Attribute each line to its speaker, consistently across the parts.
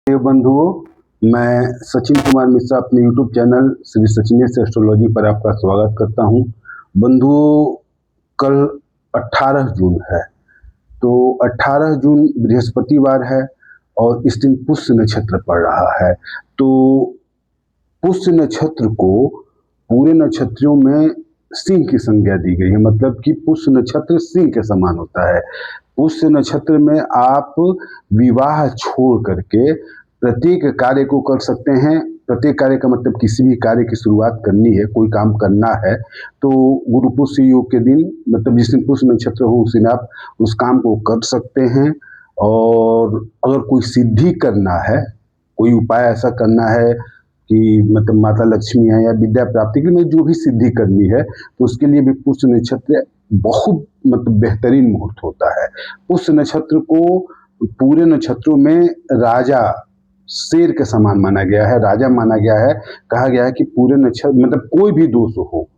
Speaker 1: प्रिय बंधुओं, मैं सचिन कुमार मिश्रा अपने YouTube channel Shri Sachinesh astrology पर आपका स्वागत करता हूं। बंधुओं, कल 18 जून है, तो 18 जून बृहस्पतिवार है और इस दिन पुष्य नक्षत्र पड़ रहा है। तो पुष्य नक्षत्र को पूरे नक्षत्रों में सिंह की संज्ञा दी गई है, मतलब कि पुष्य नक्षत्र सिंह के समान होता है। पुष्य नक्षत्र में आप विवाह छोड़ करके प्रत्येक कार्य को कर सकते हैं। प्रत्येक कार्य का मतलब किसी भी कार्य की शुरुआत करनी है, कोई काम करना है, तो गुरु पुष्य योग के दिन, मतलब जिस दिन पुष्य नक्षत्र हो उस दिन आप उस काम को कर सकते हैं। और अगर कोई सिद्धि करना है, कोई उपाय ऐसा करना है कि मतलब माता लक्ष्मी है या विद्या प्राप्ति के लिए जो भी सिद्धि करनी है, तो उसके लिए भी पुष्य नक्षत्र बहुत मतलब बेहतरीन मुहूर्त होता है। पुष्य नक्षत्र को पूरे नक्षत्रों में राजा, शेर के समान माना गया है, राजा माना गया है। कहा गया है कि पूरे नक्षत्र मतलब कोई भी दोष हो,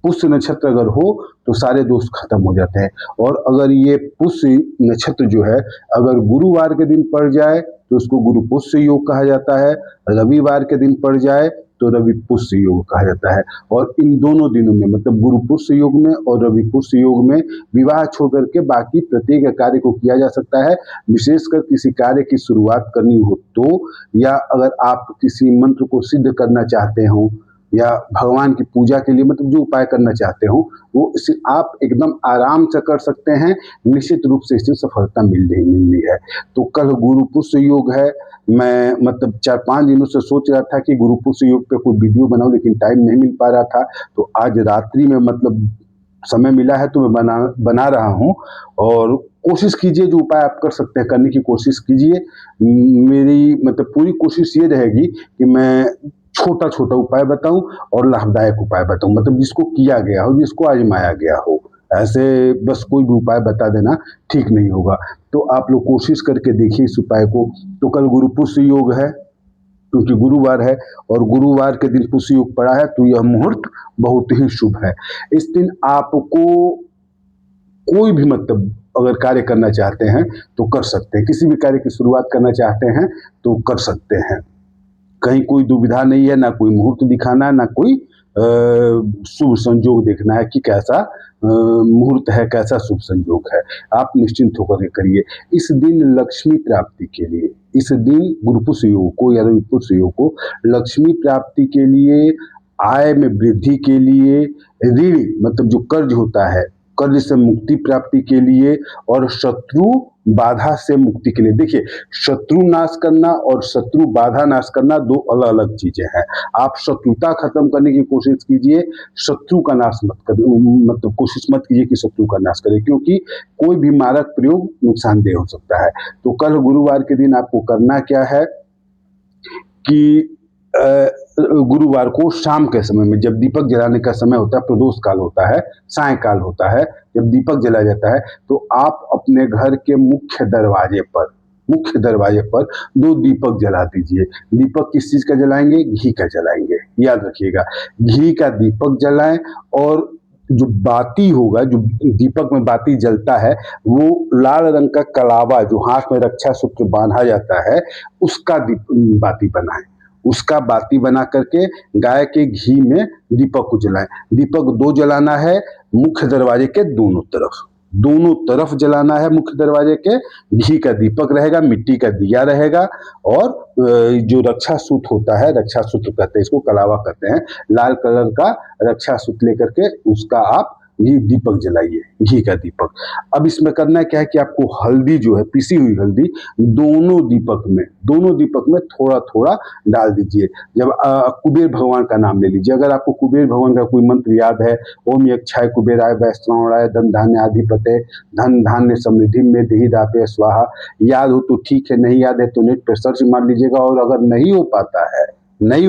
Speaker 1: पुष्य नक्षत्र अगर हो तो सारे दोष खत्म हो जाते हैं। और अगर ये पुष्य नक्षत्र जो है अगर गुरुवार के दिन पड़ जाए तो उसको गुरु पुष्य योग कहा जाता है। रविवार के दिन पड़ जाए तो रवि पुष्य योग कहा जाता है। और इन दोनों दिनों में, मतलब गुरु पुष्य योग में और रवि पुष्य योग में, विवाह छोड़ करके बाकी प्रत्येक कार्य को किया जा सकता है। विशेषकर किसी कार्य की शुरुआत करनी हो तो, या अगर आप किसी मंत्र को सिद्ध करना चाहते हो, या भगवान की पूजा के लिए मतलब जो उपाय करना चाहते हो, वो इसे आप एकदम आराम से कर सकते हैं। निश्चित रूप से इससे सफलता मिलनी है। तो कल गुरु पुष्य योग है। मैं मतलब 4-5 दिनों से सोच रहा था कि गुरु पुष्य योग पे कोई वीडियो बनाऊं, लेकिन टाइम नहीं मिल पा रहा था। तो आज रात्रि में मतलब समय मिला है तो मैं बना रहा हूँ। और कोशिश कीजिए, जो उपाय आप कर सकते हैं करने की कोशिश कीजिए। मेरी मतलब पूरी कोशिश ये रहेगी कि मैं छोटा छोटा उपाय बताऊं और लाभदायक उपाय बताऊं, मतलब जिसको किया गया हो, जिसको आजमाया गया हो। ऐसे बस कोई भी उपाय बता देना ठीक नहीं होगा। तो आप लोग कोशिश करके देखिए इस उपाय को। तो कल गुरु पुष्य योग है, क्योंकि गुरुवार है और गुरुवार के दिन पुष्य योग पड़ा है, तो यह मुहूर्त बहुत ही शुभ है। इस दिन आपको कोई भी मतलब अगर कार्य करना चाहते हैं तो कर सकते हैं। किसी भी कार्य की शुरुआत करना चाहते हैं तो कर सकते हैं। कहीं कोई दुविधा नहीं है, ना कोई मुहूर्त दिखाना है, ना कोई शुभ संयोग देखना है कि कैसा मुहूर्त है, कैसा शुभ संयोग है। आप निश्चिंत होकर करिए। इस दिन लक्ष्मी प्राप्ति के लिए, इस दिन गुरु पुष्य योग को या रवि पुष्य योग को लक्ष्मी प्राप्ति के लिए, आय में वृद्धि के लिए, ऋण मतलब जो कर्ज होता है, कर्ज से मुक्ति प्राप्ति के लिए, और शत्रु बाधा से मुक्ति के लिए। देखिए, शत्रु नाश करना और शत्रु बाधा नाश करना दो अलग अलग चीजें हैं। आप शत्रुता खत्म करने की कोशिश कीजिए, शत्रु का नाश मत करिए। मतलब कोशिश मत कीजिए कि शत्रु का नाश करें, क्योंकि कोई भी मारक प्रयोग नुकसानदेह हो सकता है। तो कल गुरुवार के दिन आपको करना क्या है कि गुरुवार को शाम के समय में, जब दीपक जलाने का समय होता है, प्रदोष काल होता है, सायंकाल होता है, जब दीपक जलाया जाता है, तो आप अपने घर के मुख्य दरवाजे पर 2 दीपक जला दीजिए। दीपक किस चीज का जलाएंगे? घी का जलाएंगे, याद रखिएगा। घी का दीपक जलाएं। और जो बाती होगा, जो दीपक में बाती जलता है, वो लाल रंग का कलावा जो हाथ में रक्षा सूत्र बांधा जाता है, उसका बाती बनाएं। उसका बाती बना करके गाय के घी में दीपक को जलाएं। दीपक 2 जलाना है, मुख्य दरवाजे के दोनों तरफ जलाना है। मुख्य दरवाजे के घी का दीपक रहेगा, मिट्टी का दिया रहेगा, और जो रक्षा सूत्र होता है, रक्षा सूत्र कहते हैं इसको, कलावा कहते हैं, लाल कलर का रक्षा सूत्र लेकर के उसका आप ये दीपक जलाइए, घी का दीपक। अब इसमें करना क्या है कि आपको हल्दी जो है, पिसी हुई हल्दी, दोनों दीपक में थोड़ा थोड़ा डाल दीजिए। जब कुबेर भगवान का नाम ले लीजिए। अगर आपको कुबेर भगवान का कोई मंत्र याद है, ओम यक्षाय कुबेराय वैष्णवाय धन धान्य आधिपते धन धान्य समृद्धि में देहि दापे स्वाहा, याद हो तो ठीक है, नहीं याद है तो नेट पर सर्च मार लीजिएगा। और अगर नहीं हो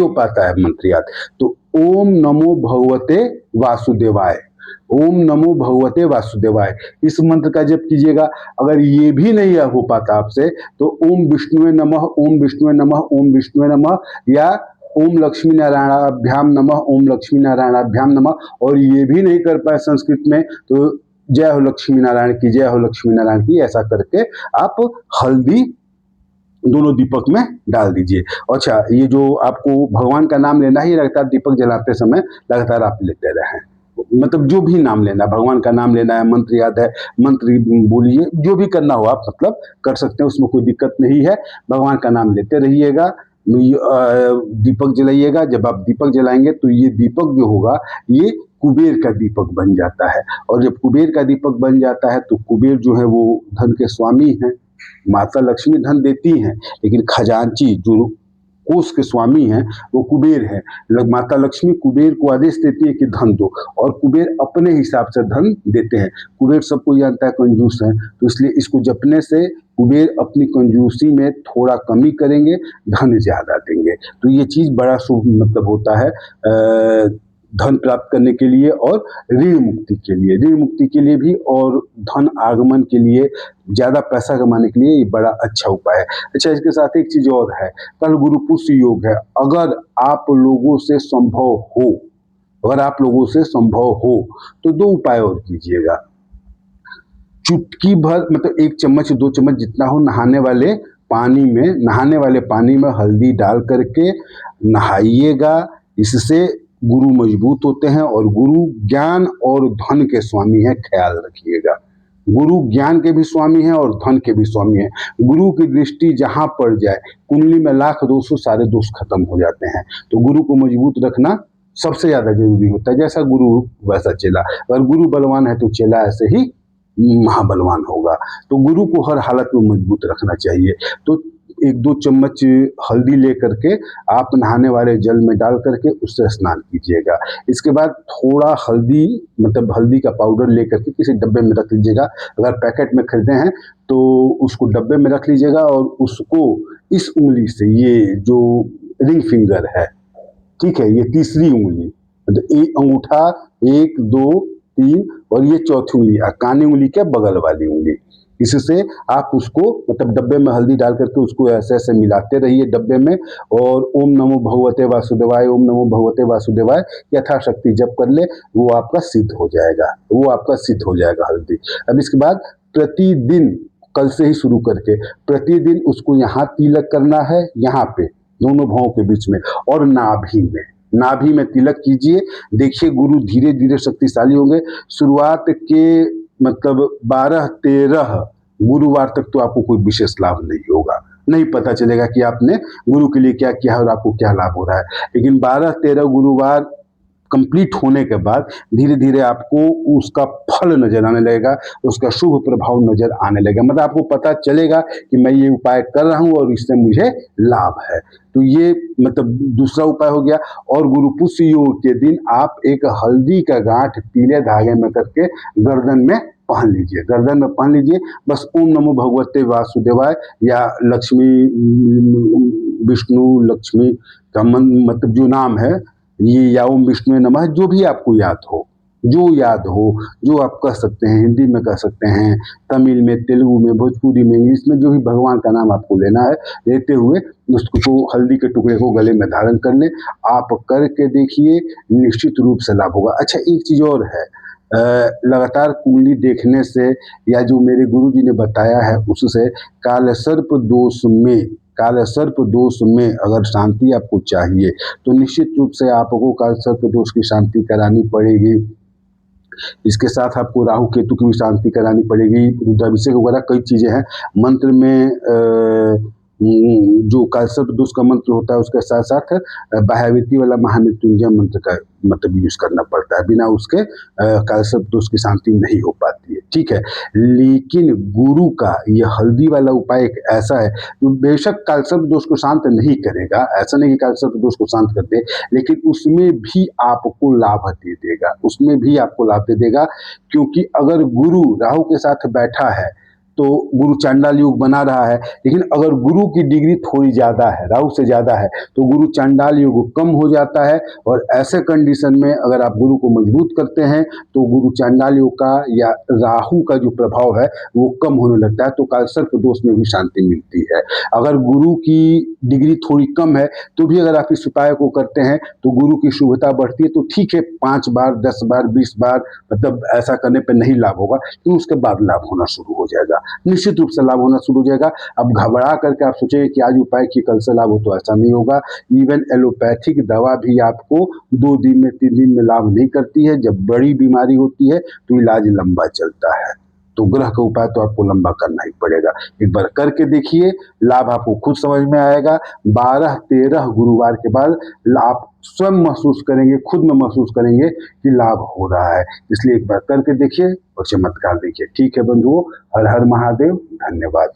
Speaker 1: पाता है मंत्र याद, तो ओम नमो भगवते वासुदेवाय, ओम नमो भगवते वासुदेवाय, इस मंत्र का जप कीजिएगा। अगर ये भी नहीं हो पाता आपसे, तो ओम विष्णुवे नमः, ओम विष्णुवे नमः, ओम विष्णुवे नमः, या ओम लक्ष्मी नारायणाभ्याम नमः, ओम लक्ष्मी नारायणाभ्याम नमः। और ये भी नहीं कर पाए संस्कृत में, तो जय हो लक्ष्मी नारायण की, जय हो लक्ष्मी नारायण की, ऐसा करके आप हल्दी दोनों दीपक में डाल दीजिए। अच्छा, ये जो आपको भगवान का नाम लेना ही लगातार दीपक जलाते समय लगातार आप लेते रहें, मतलब जो भी नाम लेना है, भगवान का नाम लेना है, मंत्र याद है, मंत्र बोलिए, जो भी करना हो आप मतलब कर सकते हैं, उसमें कोई दिक्कत नहीं है। भगवान का नाम लेते रहिएगा, दीपक जलाइएगा। जब आप दीपक जलाएंगे तो ये दीपक जो होगा ये कुबेर का दीपक बन जाता है, और जब कुबेर का दीपक बन जाता है तो कुबेर जो है वो धन के स्वामी हैं। माता लक्ष्मी धन देती हैं, लेकिन खजांची जो कोष के स्वामी हैं वो कुबेर है। माता लक्ष्मी कुबेर को आदेश देती है कि धन दो, और कुबेर अपने हिसाब से धन देते हैं। कुबेर सबको जानता है कंजूस है, तो इसलिए इसको जपने से कुबेर अपनी कंजूसी में थोड़ा कमी करेंगे, धन ज्यादा देंगे। तो ये चीज बड़ा शुभ मतलब होता है धन प्राप्त करने के लिए, और ऋण मुक्ति के लिए, ऋण मुक्ति के लिए भी, और धन आगमन के लिए, ज़्यादा पैसा कमाने के लिए ये बड़ा अच्छा उपाय है। अच्छा, इसके साथ एक चीज़ और है, कल गुरु पुष्य योग है। अगर आप लोगों से संभव हो, अगर आप लोगों से संभव हो तो 2 उपाय और कीजिएगा। चुटकी भर मतलब 1 चम्मच 2 चम्मच जितना हो, नहाने वाले पानी में हल्दी डाल करके नहाइएगा। इससे गुरु मजबूत होते हैं, और गुरु ज्ञान और धन के स्वामी हैं, ख्याल रखिएगा। गुरु ज्ञान के भी स्वामी हैं और धन के भी स्वामी हैं। गुरु की दृष्टि जहां पड़ जाए, कुंडली में लाख दोष हो, सारे दोष खत्म हो जाते हैं। तो गुरु को मजबूत रखना सबसे ज्यादा जरूरी होता है। जैसा गुरु वैसा चेला, अगर गुरु बलवान है तो चेला ऐसे ही महाबलवान होगा। तो गुरु को हर हालत में मजबूत रखना चाहिए। तो 1-2 चम्मच हल्दी ले करके आप नहाने वाले जल में डाल करके उससे स्नान कीजिएगा। इसके बाद थोड़ा हल्दी मतलब हल्दी का पाउडर ले करके किसी डब्बे में रख लीजिएगा। अगर पैकेट में खरीदे हैं तो उसको डब्बे में रख लीजिएगा, और उसको इस उंगली से, ये जो रिंग फिंगर है, ठीक है, ये तीसरी उंगली, मतलब एक अंगूठा 1 2 3 और ये चौथी उंगली, कानी उंगली के बगल वाली उंगली, इससे आप उसको मतलब डब्बे में हल्दी डाल करके उसको ऐसे ऐसे मिलाते रहिए डब्बे में, और ओम नमो भगवते वासुदेवाय, ओम नमो भगवते वासुदेवाय यथाशक्ति जप कर ले, वो आपका सिद्ध हो जाएगा, वो आपका सिद्ध हो जाएगा हल्दी। अब इसके बाद प्रतिदिन, कल से ही शुरू करके प्रतिदिन उसको यहाँ तिलक करना है, यहाँ पे दोनों भावों के बीच में, और नाभि में तिलक कीजिए। देखिए गुरु धीरे धीरे शक्तिशाली होंगे। शुरुआत के मतलब 12-13 गुरुवार तक तो आपको कोई विशेष लाभ नहीं होगा, नहीं पता चलेगा कि आपने गुरु के लिए क्या किया है और आपको क्या लाभ हो रहा है। लेकिन 12-13 गुरुवार कंप्लीट होने के बाद धीरे धीरे आपको उसका फल नजर आने लगेगा, उसका शुभ प्रभाव नजर आने लगेगा। मतलब आपको पता चलेगा कि मैं ये उपाय कर रहा हूँ और इससे मुझे लाभ है। तो ये मतलब दूसरा उपाय हो गया। और गुरु पुष्य योग के दिन आप एक हल्दी का गांठ पीले धागे में करके गर्दन में पहन लीजिए, गर्दन में पहन लीजिए। बस ओम नमो भगवते वासुदेवाय या लक्ष्मी विष्णु लक्ष्मी का मतलब जो नाम है ये, या ओम विष्णु नमः, जो भी आपको याद हो, जो याद हो, जो आप कह सकते हैं, हिंदी में कह सकते हैं, तमिल में, तेलुगु में, भोजपुरी में, इंग्लिश में, जो भी भगवान का नाम आपको लेना है, लेते हुए उसको तो हल्दी के टुकड़े को गले में धारण कर ले। आप करके देखिए, निश्चित रूप से लाभ होगा। अच्छा, एक चीज़ और है, लगातार कुंडली देखने से या जो मेरे गुरु जी ने बताया है उससे काल सर्प दोष में अगर शांति आपको चाहिए तो निश्चित रूप से आपको काल सर्प दोष की शांति करानी पड़ेगी। इसके साथ आपको राहु केतु की भी शांति करानी पड़ेगी, रुद्राभिषेक वगैरह कई चीज़ें हैं। मंत्र में जो कालसर्प दोष का मंत्र होता है उसके साथ साथ बाह्याविति वाला महामृत्युंजय मंत्र का मतलब यूज करना पड़ता है, बिना उसके कालसर्प दोष की शांति नहीं हो पाती है, ठीक है। लेकिन गुरु का यह हल्दी वाला उपाय एक ऐसा है जो बेशक कालसर्प दोष को शांत नहीं करेगा, ऐसा नहीं कि कालसर्प दोष को शांत कर दे, लेकिन उसमें भी आपको लाभ दे देगा, उसमें भी आपको लाभ दे देगा। क्योंकि अगर गुरु राहु के साथ बैठा है तो गुरु चांडाल योग बना रहा है, लेकिन अगर गुरु की डिग्री थोड़ी ज़्यादा है, राहु से ज़्यादा है, तो गुरु चांडाल योग कम हो जाता है। और ऐसे कंडीशन में अगर आप गुरु को मजबूत करते हैं तो गुरु चांडाल योग का या राहु का जो प्रभाव है वो कम होने लगता है, तो कालसर्प दोष में भी शांति मिलती है। अगर गुरु की डिग्री थोड़ी कम है तो भी अगर आप इस उपाय को करते हैं तो गुरु की शुभता बढ़ती है। तो ठीक है, 5 बार 10 बार 20 बार मतलब ऐसा करने पर नहीं लाभ होगा, तो उसके बाद लाभ होना शुरू हो जाएगा। निश्चित रूप से लाभ होना शुरू हो जाएगा। अब घबरा करके आप सोचेंगे कि आज उपाय किए कल से लाभ हो, तो ऐसा नहीं होगा। इवन एलोपैथिक दवा भी आपको 2 दिन में 3 दिन में लाभ नहीं करती है। जब बड़ी बीमारी होती है तो इलाज लंबा चलता है। तो ग्रह का उपाय तो आपको लंबा करना ही पड़ेगा। एक बार करके देखिए, लाभ आपको खुद समझ में आएगा। 12-13 गुरुवार के बाद आप स्वयं महसूस करेंगे, खुद में महसूस करेंगे कि लाभ हो रहा है। इसलिए एक बार करके देखिए और चमत्कार देखिए। ठीक है बंधुओं, हर हर महादेव, धन्यवाद।